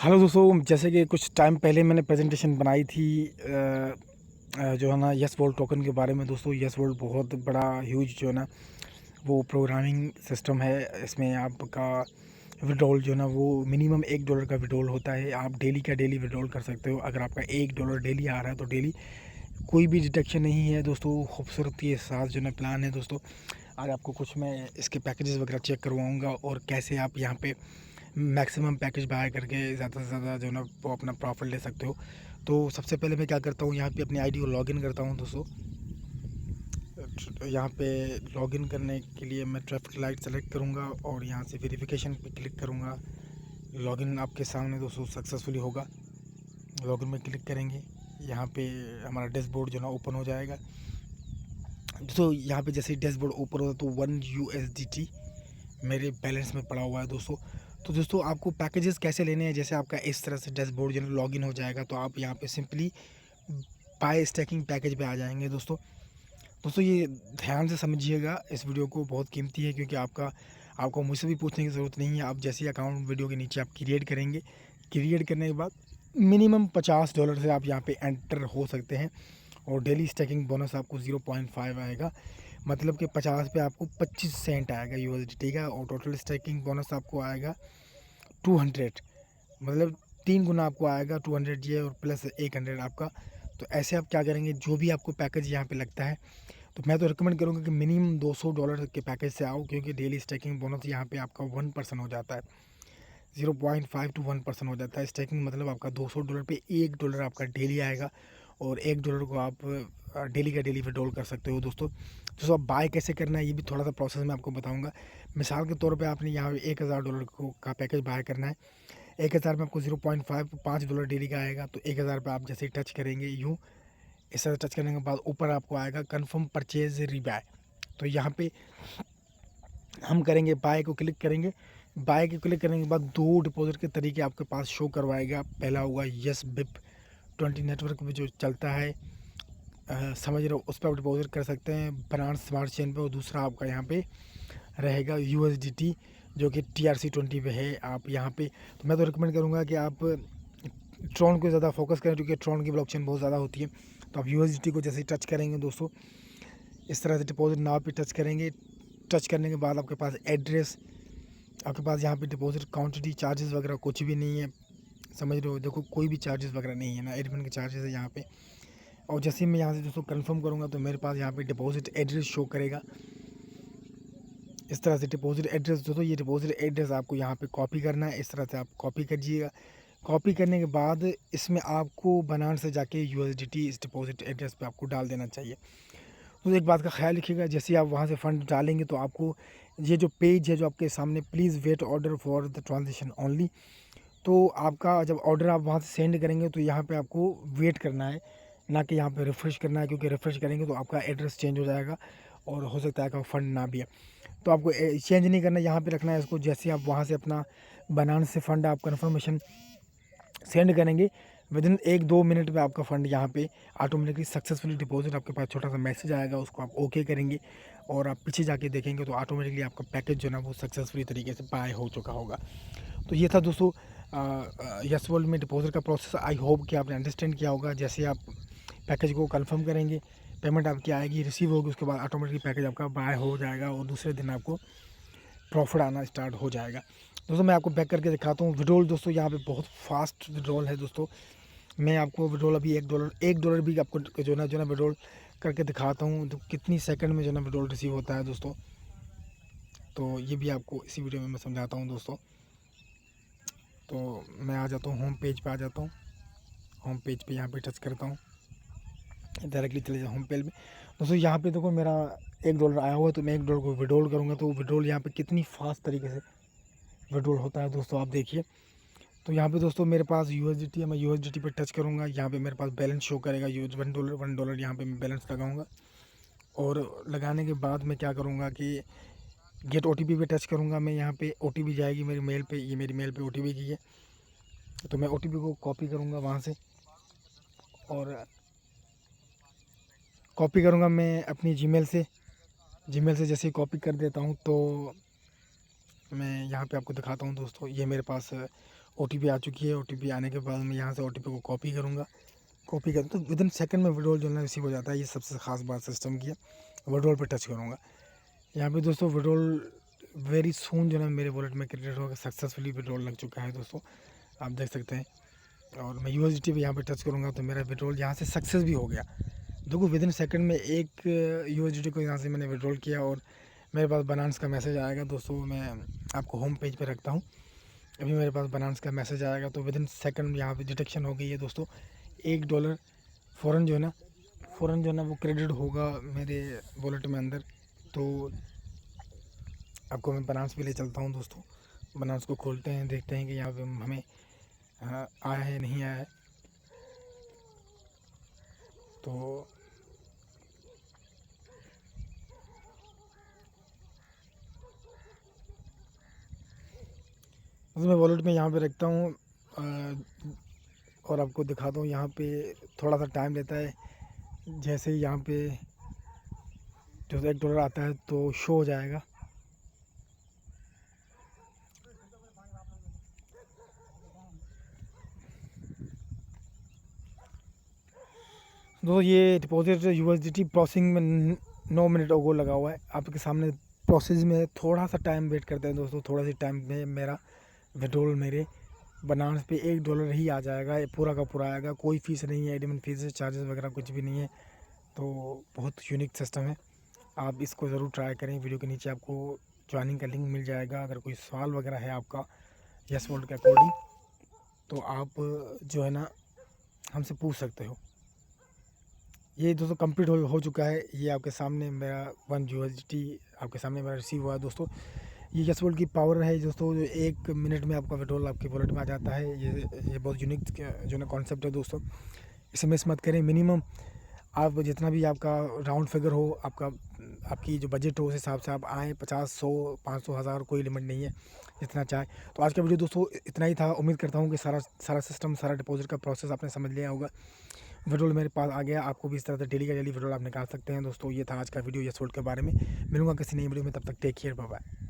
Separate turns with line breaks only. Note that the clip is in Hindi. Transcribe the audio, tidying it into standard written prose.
हेलो दोस्तों, जैसे कि कुछ टाइम पहले मैंने प्रेजेंटेशन बनाई थी जो है ना यस वर्ल्ड टोकन के बारे में। दोस्तों यस वर्ल्ड बहुत बड़ा ह्यूज जो है ना वो प्रोग्रामिंग सिस्टम है। इसमें आपका विड्रॉल जो है ना वो मिनिमम $1 का विड्रॉल होता है। आप डेली का डेली विड्रॉल कर सकते हो। अगर आपका $1 डेली आ रहा है तो डेली कोई भी डिडक्शन नहीं है। दोस्तों खूबसूरती के साथ जो है ना प्लान है दोस्तों। आज आपको कुछ मैं इसके पैकेजेस वगैरह चेक करवाऊँगा और कैसे आप यहाँ पे मैक्सिमम पैकेज बाय करके ज़्यादा से ज़्यादा जो है ना वो अपना प्रॉफिट ले सकते हो। तो सबसे पहले मैं क्या करता हूँ, यहाँ पे अपनी आईडी को लॉगिन करता हूँ दोस्तों। यहाँ पे लॉगिन करने के लिए मैं ट्रैफिक लाइट सेलेक्ट करूँगा और यहाँ से वेरिफिकेशन पे क्लिक करूँगा। लॉगिन आपके सामने दोस्तों सक्सेसफुली होगा। लॉगिन में क्लिक करेंगे, यहाँ पे हमारा डैशबोर्ड जो है ना ओपन हो जाएगा। दोस्तों यहाँ पे जैसे ही डैशबोर्ड ओपन होगा तो 1 USDT मेरे बैलेंस में पड़ा हुआ है दोस्तों। तो दोस्तों आपको पैकेजेस कैसे लेने हैं, जैसे आपका इस तरह से डैशबोर्ड जो है लॉगिन हो जाएगा तो आप यहाँ पे सिंपली बाय स्टैकिंग पैकेज पे आ जाएंगे दोस्तों। ये ध्यान से समझिएगा, इस वीडियो को बहुत कीमती है क्योंकि आपको मुझसे भी पूछने की ज़रूरत नहीं है। आप जैसे ही अकाउंट वीडियो के नीचे आप क्रिएट करेंगे, क्रिएट करने के बाद मिनिमम $50 से आप यहाँ पे एंटर हो सकते हैं और डेली स्टैकिंग बोनस आपको 0.5 आएगा। मतलब कि 50 पे आपको 25 सेंट आएगा USDT का और टोटल स्टैकिंग बोनस आपको आएगा 200। मतलब 3 गुना आपको आएगा 200 ये और प्लस 100 आपका। तो ऐसे आप क्या करेंगे, जो भी आपको पैकेज यहाँ पे लगता है तो मैं तो रिकमेंड करूँगा कि मिनिमम $200 के पैकेज से आओ, क्योंकि डेली स्टैकिंग बोनस यहाँ पे आपका 1% हो जाता है। 0.5 to 1% हो जाता है स्टैकिंग। मतलब आपका $200 पे $1 आपका डेली आएगा और $1 को आप डेली का डेली विड्रॉल कर सकते हो दोस्तों। आप बाय कैसे करना है ये भी थोड़ा सा प्रोसेस मैं आपको बताऊंगा। मिसाल के तौर पे आपने यहाँ $1000 का पैकेज बाय करना है। 1000 में आपको 0.5 $5 डेली का आएगा। तो 1000 पे आप जैसे ही टच करेंगे यूँ इस तरह टच करने के बाद ऊपर आपको आएगा कन्फर्म परचेज रीबाय। तो यहाँ पे हम करेंगे बाय को क्लिक करेंगे। बाय के क्लिक करने के बाद 2 डिपॉजिट के तरीके आपके पास शो करवाएगा। पहला होगा यस बिप 20 नेटवर्क में जो चलता है, समझ रहे हो, उस पर आप डिपॉजिट कर सकते हैं बनाना स्मार्ट चेन पे। और दूसरा आपका यहाँ पे रहेगा USDT जो कि TRC20 पे है। आप यहाँ पे तो मैं तो रिकमेंड करूँगा कि आप ट्रॉन को ज़्यादा फोकस करें क्योंकि ट्रॉन की ब्लॉकचेन बहुत ज़्यादा होती है। तो आप USDT को जैसे ही टच करेंगे दोस्तों, इस तरह से डिपॉजिट नाव पे टच करेंगे। टच करने के बाद आपके पास एड्रेस, आपके पास यहाँ पे डिपॉजिट क्वांटिटी चार्जेस वगैरह कुछ भी नहीं है, समझ रहे हो। देखो कोई भी चार्जेस वगैरह नहीं है ना, एडमिन के चार्जेस है यहाँ पे। और जैसे ही मैं यहाँ से दोस्तों कंफर्म करूँगा तो मेरे पास यहाँ पे डिपॉजिट एड्रेस शो करेगा। इस तरह से डिपॉजिट एड्रेस दोस्तों, ये डिपॉजिट एड्रेस आपको यहाँ पे कॉपी करना है। इस तरह से आप कॉपी करिएगा। कॉपी करने के बाद इसमें आपको बनाना से जाके USDT इस डिपॉजिट एड्रेस पे आपको डाल देना चाहिए। तो एक बात का ख्याल रखिएगा, जैसे ही आप वहाँ से फ़ंड डालेंगे तो आपको ये जो पेज है जो आपके सामने, please wait order for the transaction only. तो आपका जब ऑर्डर आप वहाँ से सेंड करेंगे तो यहाँ पे आपको वेट करना है, ना कि यहाँ पे रिफ़्रेश करना है, क्योंकि रिफ़्रेश करेंगे तो आपका एड्रेस चेंज हो जाएगा और हो सकता है कि फ़ंड ना भी है। तो आपको चेंज नहीं करना है, यहाँ पे रखना है इसको। जैसे आप वहाँ से अपना बनाना से फ़ंड आप कन्फर्मेशन सेंड करेंगे, विदिन 1-2 मिनट में आपका फ़ंड यहाँ पे ऑटोमेटिकली सक्सेसफुली डिपॉजिट, आपके पास छोटा सा मैसेज आएगा, उसको आप ओके करेंगे और आप पीछे जाके देखेंगे तो ऑटोमेटिकली आपका पैकेज जो है ना वो सक्सेसफुली तरीके से बाय हो चुका होगा। तो ये था दोस्तों यस वर्ल्ड में डिपॉजिट का प्रोसेस। आई होप कि आपने अंडरस्टैंड किया होगा। जैसे आप पैकेज को कंफर्म करेंगे, पेमेंट आपकी आएगी, रिसीव होगी, उसके बाद ऑटोमेटिकली पैकेज आपका बाय हो जाएगा और दूसरे दिन आपको प्रॉफिट आना स्टार्ट हो जाएगा। दोस्तों मैं आपको बैक करके दिखाता हूँ विड्रॉल। दोस्तों यहाँ पे बहुत फास्ट विड्रॉल है दोस्तों। मैं आपको विड्रॉल अभी $1 भी आपको जो ना विड्रॉल करके दिखाता हूँ तो कितनी सेकंड में जो ना विड्रॉल रिसीव होता है दोस्तों। तो ये भी आपको इसी वीडियो में मैं समझाता हूँ दोस्तों। तो मैं आ जाता हूँ होम पेज पे, आ जाता हूँ होम पेज पे, यहाँ पे टच करता हूँ, डायरेक्टली चले जाओ होम पेज में। दोस्तों यहाँ पे देखो मेरा $1 आया हुआ है, तो मैं $1 को विड्रॉल करूँगा तो विड्रॉल यहाँ पे कितनी फास्ट तरीके से विड्रॉल होता है दोस्तों, आप देखिए। तो यहाँ पे दोस्तों मेरे पास USDT है, मैं USDT पे टच करूँगा, यहाँ पे मेरे पास बैलेंस शो करेगा। $1 यहाँ पे मैं बैलेंस लगाऊँगा और लगाने के बाद मैं क्या करूँगा कि गेट OTP पे टच करूँगा। मैं यहाँ पे OTP जाएगी मेरी मेल पे, ये मेरी मेल पे OTP की है। तो मैं OTP को कॉपी करूँगा वहाँ से और कॉपी करूँगा मैं अपनी जीमेल से जैसे ही कॉपी कर देता हूँ तो मैं यहाँ पे आपको दिखाता हूँ दोस्तों। ये मेरे पास OTP आ चुकी है। OTP आने के बाद मैं यहाँ से OTP को कॉपी करूँगा। कॉपी कर तो विदिन सेकंड में विड्रॉल जो है ना रिसीव हो जाता है। ये सबसे ख़ास बात सिस्टम की है। विड्रॉल पे टच करूँगा। यहाँ पे दोस्तों विड्रॉल वेरी सून जो है मेरे वॉलेट में क्रेडिट होकर सक्सेसफुली विड्रॉल लग चुका है दोस्तों, आप देख सकते हैं। और मैं USDT पे यहाँ पे टच करूँगा तो मेरा विड्रॉल यहाँ से सक्सेस भी हो गया। देखो विदिन सेकंड में एक USDT को यहाँ से मैंने विड्रॉल किया और मेरे पास बाइनेंस का मैसेज आएगा। दोस्तों मैं आपको होम पेज पे रखता हूँ। अभी मेरे पास बाइनेंस का मैसेज आएगा तो विदिन सेकंड यहाँ पे डिटेक्शन हो गई है दोस्तों। $1 फ़ौरन जो है ना वो क्रेडिट होगा मेरे वॉलेट में अंदर। तो आपको मैं बाइनेंस पे ले चलता हूँ दोस्तों। बाइनेंस को खोलते हैं, देखते हैं कि यहाँ पे हमें आया है नहीं आया है। तो मैं वॉलेट में यहाँ पे रखता हूँ और आपको दिखाता हूँ। यहाँ पे थोड़ा सा टाइम लेता है। जैसे ही यहाँ पे जो $1 आता है तो शो हो जाएगा। दोस्तों ये डिपॉजिट USDT प्रोसेसिंग में 9 मिनट अगो लगा हुआ है। आपके सामने प्रोसेस में थोड़ा सा टाइम वेट करते हैं दोस्तों। थोड़ा सा टाइम में मेरा विड्रॉल मेरे बाइनेंस पे $1 ही आ जाएगा। ये पूरा का पूरा आएगा। कोई फ़ीस नहीं है, एडमिन फीस चार्जेस वगैरह कुछ भी नहीं है। तो बहुत यूनिक सिस्टम है। आप इसको ज़रूर ट्राई करें। वीडियो के नीचे आपको ज्वाइनिंग का लिंक मिल जाएगा। अगर कोई सवाल वगैरह है आपका यस वर्ल्ड के अकॉर्डिंग तो आप जो है ना हमसे पूछ सकते हो। ये दोस्तों कंप्लीट हो चुका है। ये आपके सामने मेरा 1 USDT आपके सामने मेरा रिसीव हुआ है दोस्तों। ये यस वर्ल्ड की पावर है दोस्तों, जो 1 मिनट में आपका विड्रॉल आपके वॉलेट में आ जाता है। ये बहुत यूनिक जो ना कॉन्सेप्ट है दोस्तों। इसे मिस मत करें। मिनिमम आप जितना भी आपका राउंड फिगर हो, आपकी जो बजट हो उस हिसाब से आप आएँ। 50, 100, 500, 1000 कोई लिमिट नहीं है, जितना चाहे। तो आज का वीडियो दोस्तों इतना ही था। उम्मीद करता हूँ कि सारा सिस्टम, सारा डिपॉजिट का प्रोसेस आपने समझ लिया होगा। विड्रॉल मेरे पास आ गया। आपको भी इस तरह से डेली का डेली विड्रॉल आप निकाल सकते हैं दोस्तों। ये था आज का वीडियो यस वर्ल्ड के बारे में। मिलूंगा किसी नई वीडियो में, तब तक टेक केयर, बाय बाय।